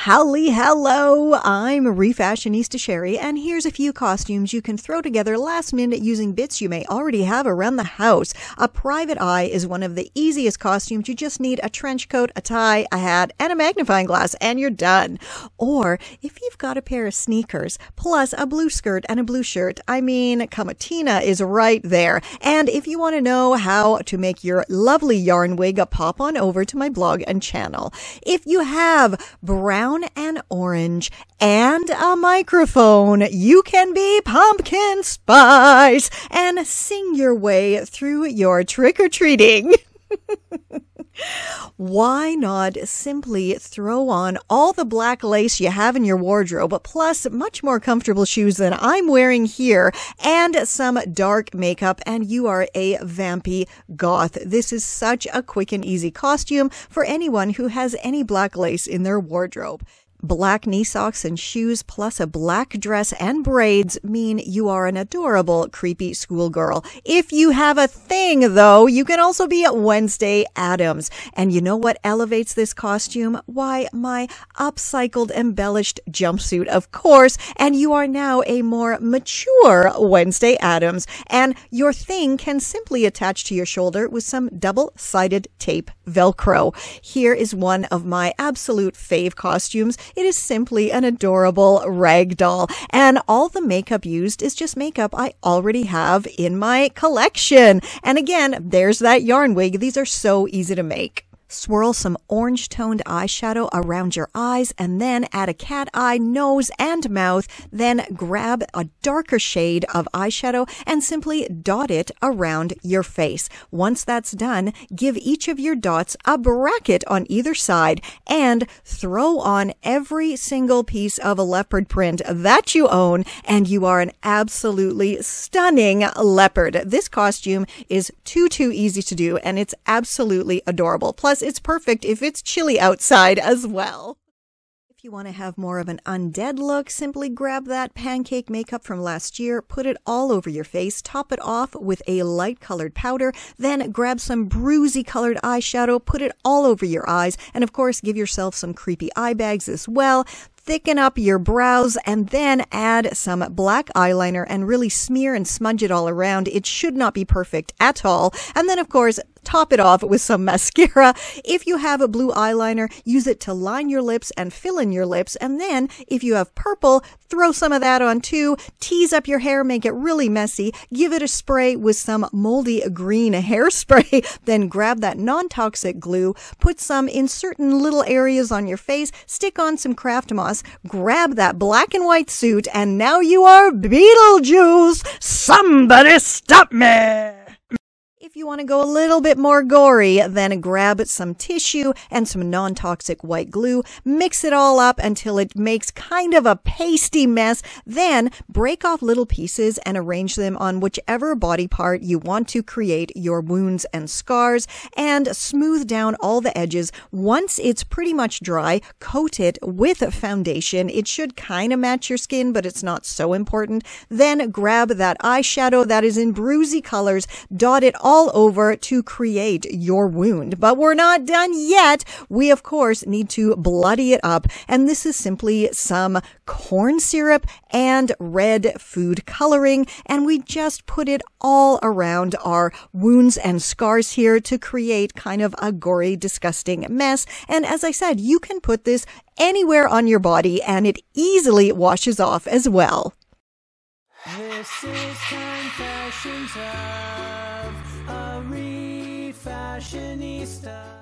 Howly hello, I'm Refashionista Sheri, and here's a few costumes you can throw together last minute using bits you may already have around the house. A private eye is one of the easiest costumes. You just need a trench coat, a tie, a hat, and a magnifying glass, and you're done. Or if you've got a pair of sneakers, plus a blue skirt and a blue shirt, I mean, Kamatina is right there. And if you want to know how to make your lovely yarn wig, pop on over to my blog and channel. If you have brown and orange and a microphone, you can be pumpkin spice and sing your way through your trick-or-treating. Why not simply throw on all the black lace you have in your wardrobe, plus much more comfortable shoes than I'm wearing here, and some dark makeup, and you are a vampy goth. This is such a quick and easy costume for anyone who has any black lace in their wardrobe. Black knee socks and shoes plus a black dress and braids mean you are an adorable, creepy schoolgirl. If you have a thing, though, you can also be Wednesday Addams. And you know what elevates this costume? Why, my upcycled, embellished jumpsuit, of course. And you are now a more mature Wednesday Addams. And your thing can simply attach to your shoulder with some double-sided tape Velcro. Here is one of my absolute fave costumes. It is simply an adorable ragdoll, and all the makeup used is just makeup I already have in my collection. And again, there's that yarn wig. These are so easy to make. Swirl some orange-toned eyeshadow around your eyes and then add a cat eye, nose, and mouth. Then grab a darker shade of eyeshadow and simply dot it around your face. Once that's done, give each of your dots a bracket on either side and throw on every single piece of a leopard print that you own, and you are an absolutely stunning leopard. This costume is too easy to do, and it's absolutely adorable. Plus, it's perfect if it's chilly outside as well. If you want to have more of an undead look, simply grab that pancake makeup from last year, put it all over your face, top it off with a light colored powder, then grab some bruisey colored eyeshadow, put it all over your eyes, and of course give yourself some creepy eye bags as well. Thicken up your brows and then add some black eyeliner and really smear and smudge it all around. It should not be perfect at all. And then, of course, top it off with some mascara. If you have a blue eyeliner, use it to line your lips and fill in your lips. And then, if you have purple, throw some of that on too. Tease up your hair, make it really messy. Give it a spray with some moldy green hairspray. Then grab that non-toxic glue, put some in certain little areas on your face, stick on some craft moss, grab that black and white suit, and now you are Beetlejuice. Somebody stop me! If you want to go a little bit more gory, then grab some tissue and some non-toxic white glue, mix it all up until it makes kind of a pasty mess, then break off little pieces and arrange them on whichever body part you want to create your wounds and scars, and smooth down all the edges. Once it's pretty much dry, coat it with foundation. It should kind of match your skin, but it's not so important. Then grab that eyeshadow that is in bruisey colors, dot it all over to create your wound. But we're not done yet. We, of course, need to bloody it up. And this is simply some corn syrup and red food coloring. And we just put it all around our wounds and scars here to create kind of a gory, disgusting mess. And as I said, you can put this anywhere on your body and it easily washes off as well. This is Confessions of a Refashionista.